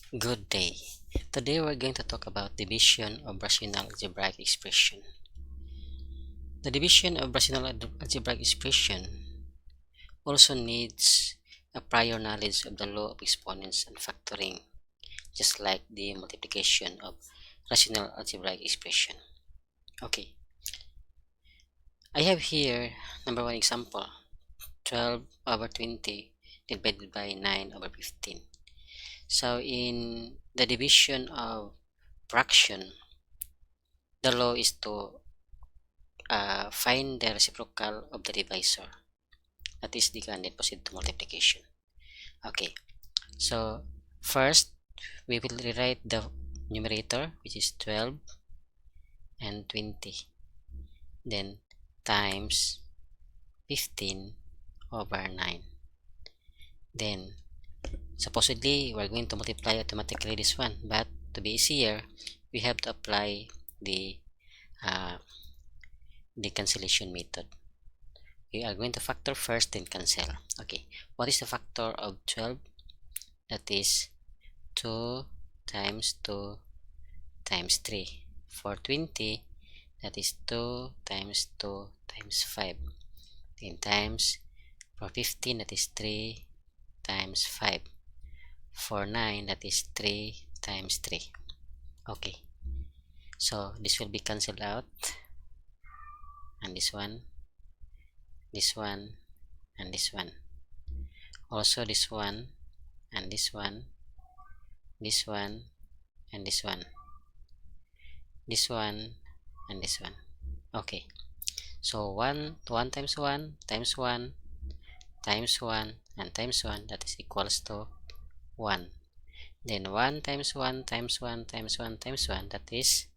Good day. Today we're going to talk about division of rational algebraic expression. The division of rational algebraic expression also needs a prior knowledge of the law of exponents and factoring, just like the multiplication of rational algebraic expression. Okay, I have here number one example, 12 over 20 divided by 9 over 15. So in the division of fraction, the law is to find the reciprocal of the divisor, that is the and then proceed to multiplication. Okay, so first we will rewrite the numerator, which is 12 and 20, then times 15 over 9. Then supposedly we're going to multiply automatically this one, but to be easier we have to apply the cancellation method. We are going to factor first, then cancel. Okay, what is the factor of 12? That is 2 times 2 times 3. For 20, that is 2 times 2 times 5. Then times, for 15, that is 3 times 5. For 9, that is 3 times 3. Okay, so this will be cancelled out, and this one, and this one. Also this one, and this one, this one, and this one, this one, and this one. Okay, so 1 times 1 times 1 times 1 and times 1, that is equals to 1. Then 1 times 1 times 1 times 1 times 1, that is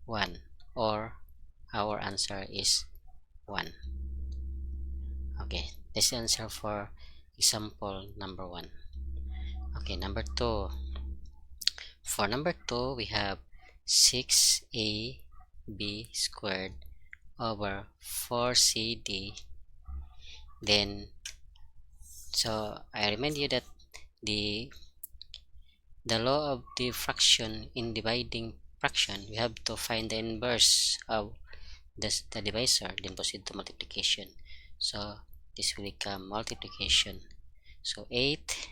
1, or our answer is 1. Okay, this is the answer for example number 1. Okay, number 2. For number 2, we have 6ab squared over 4cd. Then, so I remind you that the law of the fraction in dividing fraction, we have to find the inverse of the divisor, then proceed to multiplication. So this will become multiplication. So 8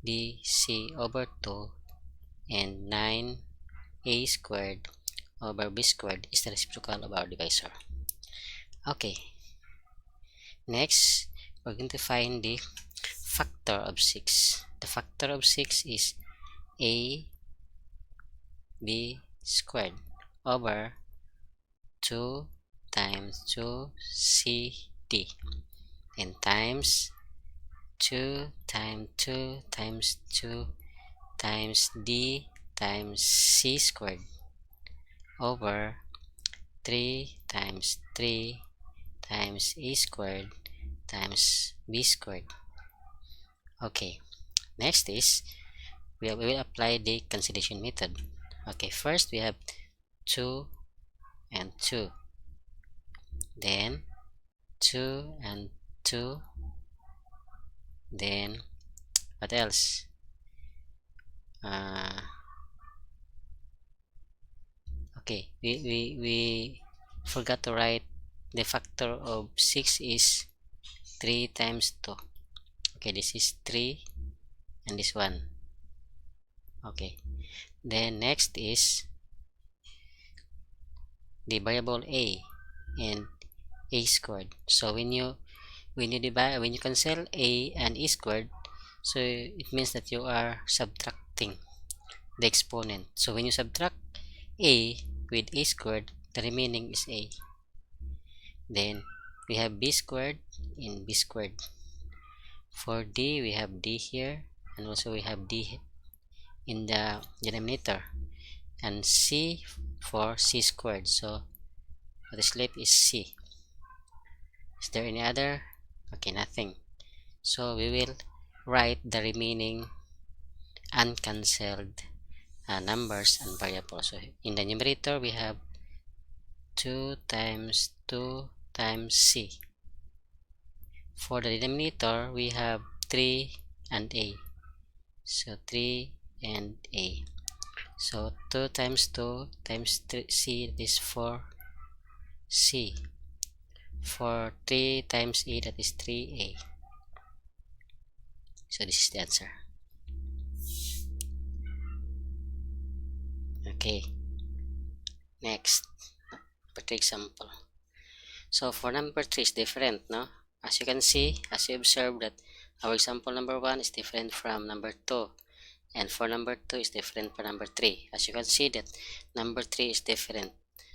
dc over 2 and 9a squared over b squared is the reciprocal of our divisor. Okay, next we're going to find the factor of 6. The factor of 6 is a b squared over 2 times 2 cd, and times 2 times 2 times 2 times d times c squared over 3 times 3 times a squared times b squared. Okay, next is we will apply the cancellation method. Okay, first we have 2 and 2, then 2 and 2, then what else? Okay, we forgot to write the factor of 6 is 3 times 2. Okay, this is 3 and this one. Okay, then next is the variable a and a squared. So when you cancel a and a squared, so it means that you are subtracting the exponent. So when you subtract a with a squared, the remaining is a. Then we have b squared in b squared. For d, we have d here, and also we have d in the denominator, and c for c squared. So what is left is c. Is there any other? Okay, nothing. So we will write the remaining uncancelled numbers and variables. So in the numerator, we have 2 times 2 times c. For the denominator, we have 3 and a. So 3 and A. So 2 times 2 times 3, C, that is 4C. For 3 times A, that is 3A. So this is the answer. Okay, next, for example. So for number 3 is different, no? As you can see, as you observe that our example number 1 is different from number 2. And for number 2 is different from number 3. As you can see that number 3 is different.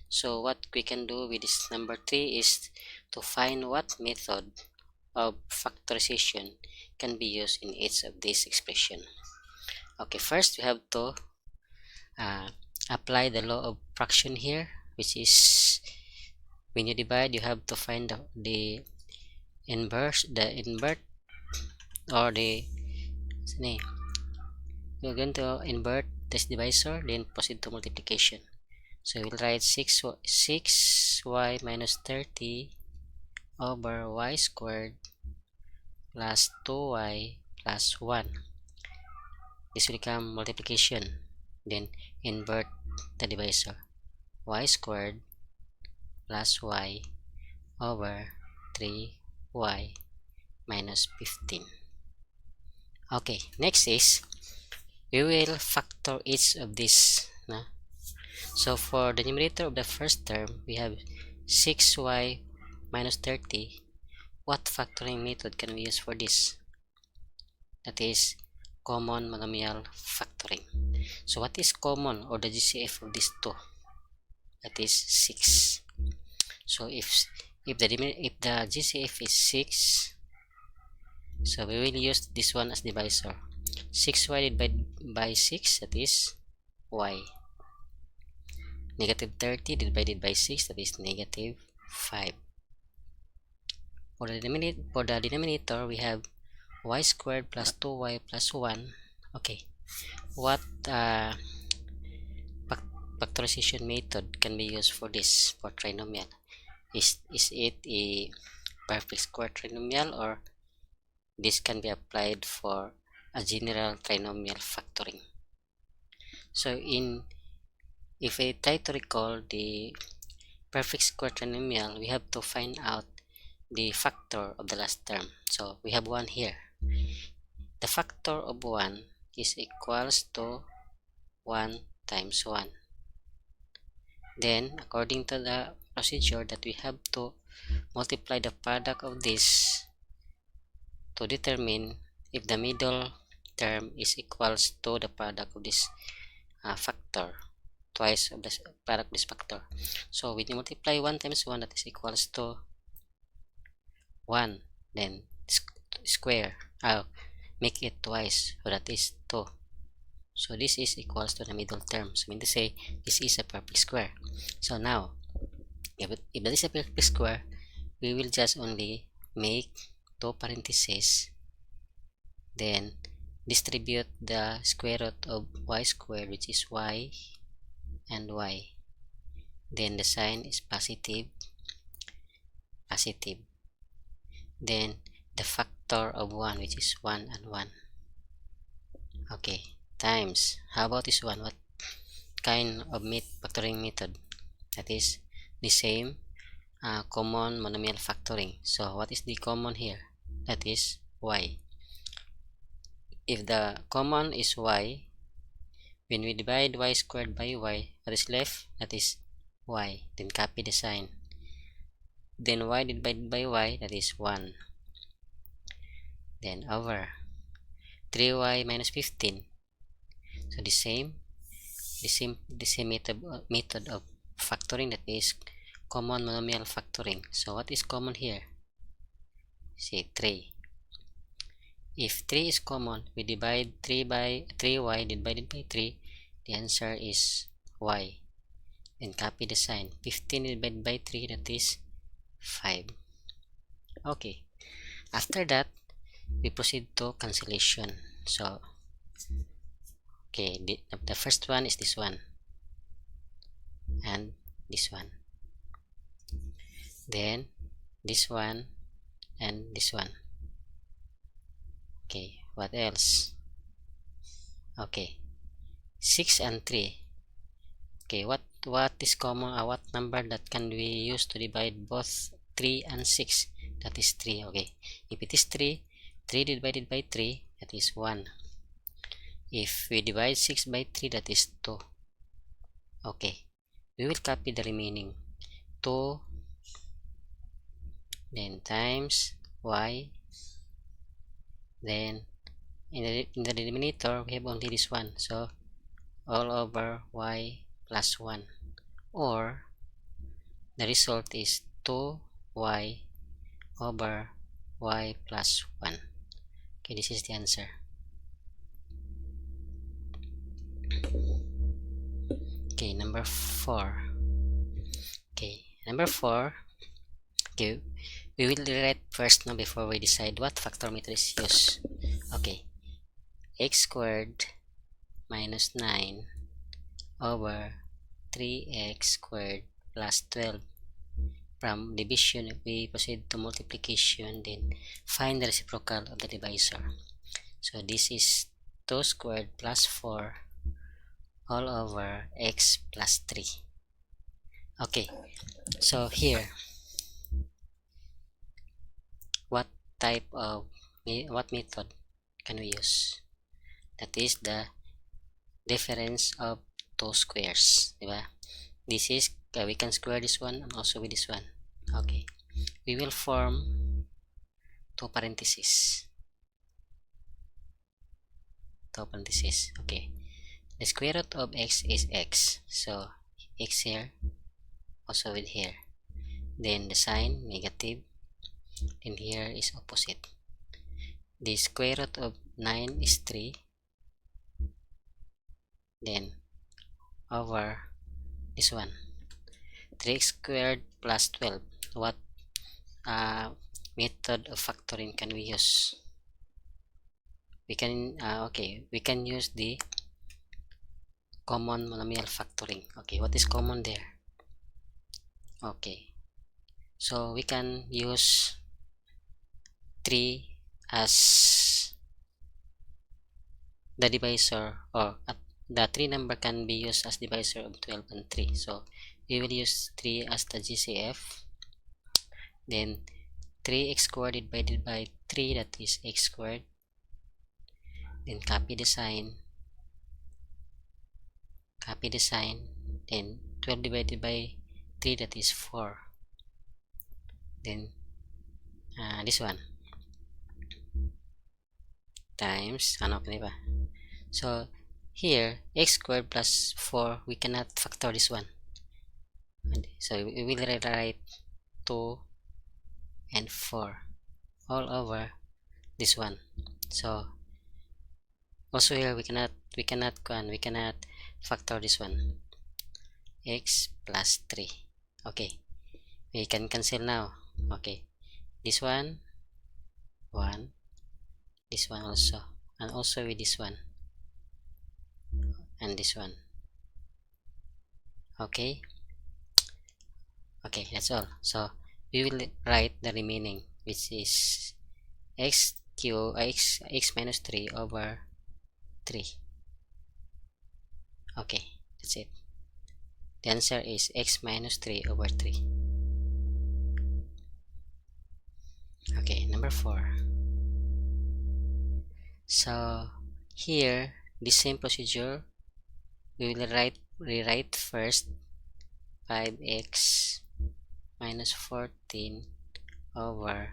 So what we can do with this number 3 is to find what method of factorization can be used in each of these expression. Okay, first we have to apply the law of fraction here, which is when you divide you have to find the invert or the you're going to invert this divisor, then proceed to multiplication. So we'll write 6y minus 30 over y squared plus 2y plus 1. This will become multiplication, then invert the divisor, y squared plus y over 3y minus 15. Okay, next is we will factor each of these, no? So for the numerator of the first term we have 6y minus 30. What factoring method can we use for this? That is common monomial factoring. So what is common or the GCF of these two? That is 6. So if the GCF is 6, so we will use this one as divisor. 6y divided by 6, that is y. Negative 30 divided by 6, that is negative 5. For the denominator we have y squared plus 2y plus 1. Okay, what factorization method can be used for this, for trinomial? Is it a perfect square trinomial, or this can be applied for a general trinomial factoring? So if we try to recall the perfect square trinomial, we have to find out the factor of the last term. So we have 1 here. The factor of 1 is equals to 1 times 1. Then according to the procedure that we have to multiply the product of this to determine if the middle term is equals to the product of this factor, twice of the product of this factor. So when you multiply 1 times 1, that is equals to 1, then square, make it twice, so that is 2. So this is equals to the middle term. So mean to say this is a perfect square. So now if that is a perfect square, we will just only make 2 parentheses, then distribute the square root of y squared, which is y and y. Then the sign is positive. Then the factor of 1, which is 1 and 1. Okay, times, how about this one? What kind of factoring method? That is the same common monomial factoring. So what is the common here? That is y. If the common is y, when we divide y squared by y, what is left? That is y. Then copy the sign. Then y divided by y, that is 1. Then over 3y minus 15. So the same method of factoring, that is common monomial factoring. So what is common here? See, 3. If 3 is common, we divide 3y divided by 3. The answer is y. Then copy the sign. 15 divided by 3, that is 5. Okay. After that, we proceed to cancellation. So okay, the first one is this one and this one, then this one and this one. Okay, what else? Okay, 6 and 3. Okay, what is common, what number that can we use to divide both 3 and 6? That is 3. Okay, if it is 3, 3 divided by 3, that is 1. If we divide 6 by 3, that is 2. Okay, we will copy the remaining 2, then times y, then in the denominator we have only this one, so all over y plus 1, or the result is 2y over y plus 1. Okay, this is the answer. Okay, number 4. Okay, number 4. Okay, we will rewrite first now before we decide what factor method is used. Okay, x squared minus 9 over 3x squared plus 12. From division, we proceed to multiplication, then find the reciprocal of the divisor. So this is 2 squared plus 4 all over x plus 3. Okay, so here, what type of, what method can we use? That is the difference of two squares, diba? This is, we can square this one and also with this one. Okay, we will form two parentheses. Okay, the square root of x is x, so x here, also with here, then the sign negative, then here is opposite. The square root of 9 is 3, then over this one, 3x squared plus 12. What method of factoring can we use? We can we can use the common monomial factoring. Okay, what is common there? Okay, so we can use 3 as the divisor, or the 3 number can be used as divisor of 12 and 3. So we will use 3 as the GCF, then 3x squared divided by 3, that is x squared, then copy the sign, then 12 divided by 3, that is 4, then this one times ano ba? So here x squared plus 4, we cannot factor this one, so we will rewrite 2 and 4 all over this one. So also here we cannot factor this one, x plus 3. Okay, we can cancel now. Okay, this one 1, this one also, and also with this one and this one. Okay, that's all. So we will write the remaining, which is x minus 3 over 3. Okay, that's it. The answer is x minus 3 over 3. Okay, number 4. So here, the same procedure, we will rewrite first 5x minus 14 over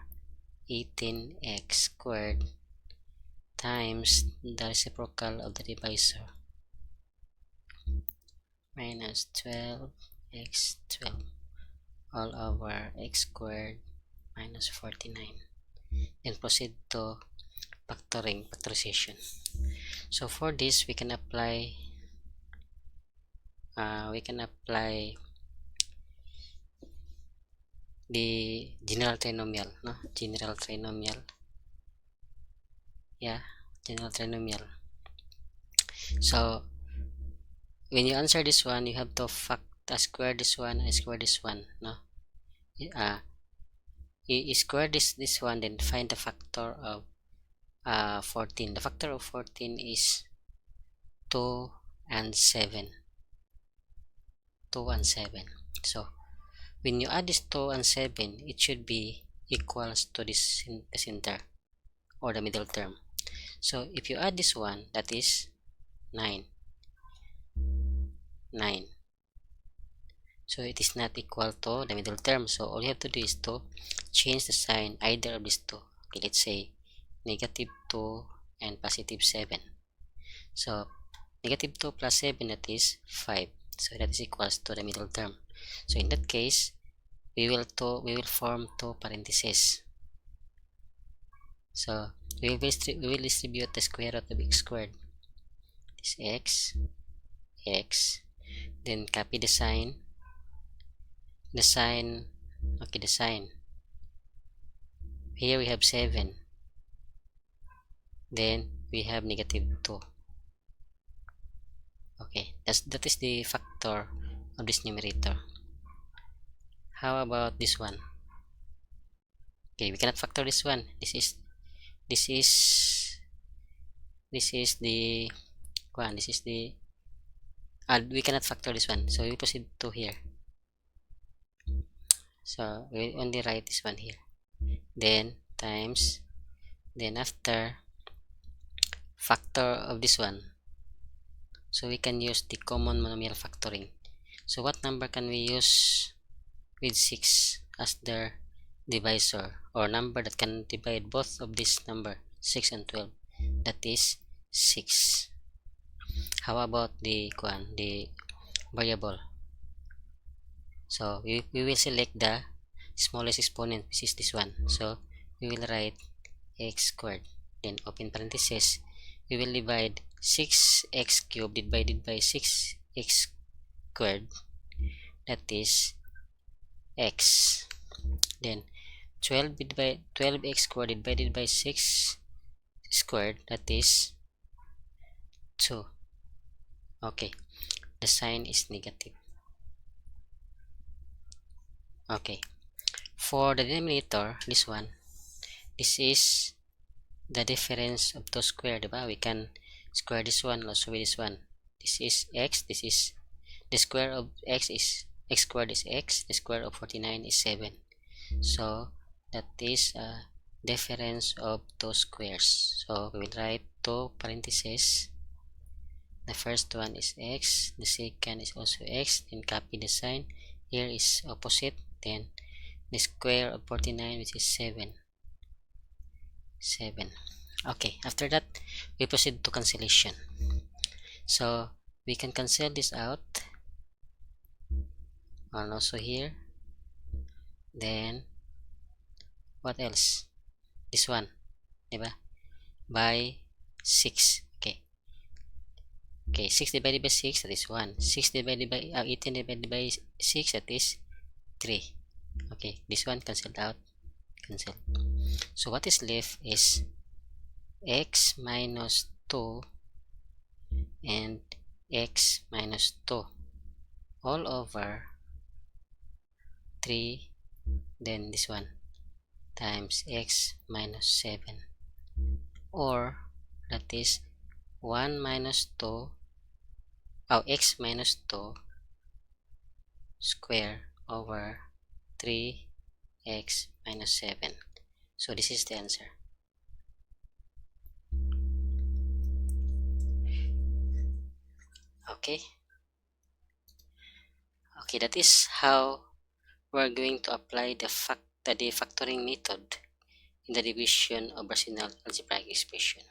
18x squared times the reciprocal of the divisor, minus 12x12 all over x squared minus 49. Then proceed to factorization. So for this, we can apply the general trinomial, general trinomial. So when you answer this one, you have to square this one and square this one, you square this one, then find the factor of 14. The factor of 14 is 2 and 7. 2 and 7. So when you add this 2 and 7, it should be equals to this the center or the middle term. So if you add this one, that is 9. 9. So it is not equal to the middle term. So all you have to do is to change the sign either of these two. Okay, let's say negative 2 and positive 7. So negative 2 plus 7, that is 5. So that is equals to the middle term. So in that case, we will form two parentheses. So we will distribute the square root of x squared. This x, then copy the sign, okay, the sign. Here we have 7, then we have negative 2. Okay, that is the factor of this numerator. How about this one? Okay, we cannot factor this one. This is the one. This is the we cannot factor this one. So we proceed to here. So we only write this one here. Then times. Then after factor of this one. So we can use the common monomial factoring. So what number can we use with 6 as their divisor, or number that can divide both of this number 6 and 12? That is 6. How about the variable? So we will select the smallest exponent, which is this one. So we will write x squared, then open parenthesis, we will divide 6x cubed divided by 6x squared, that is x. Then 12x squared divided by 6 squared, that is 2. Okay, the sign is negative. Okay, for the denominator, this one, this is the difference of two square, diba? We can square this one also with this one. This is x, this is the square of x squared is x, the square of 49 is 7. So that is a difference of two squares. So we will write two parentheses. The first one is x, the second is also x, then copy the sign. Here is opposite, then the square of 49, which is 7. Okay, after that we proceed to cancellation. So we can cancel this out, and also here. Then what else? This one, diba? By 6. Okay, 6 divided by 6, that is 1. 6 divided by 18 divided by 6, that is 3. Okay, this one cancelled out. Cancel. So what is left is x minus 2 and x minus 2 all over 3, then this one, times x minus 7, or that is 1 minus 2, x minus 2 square over 3x minus 7. So this is the answer. Okay, that is how we're going to apply the factoring method in the division of rational algebraic expression.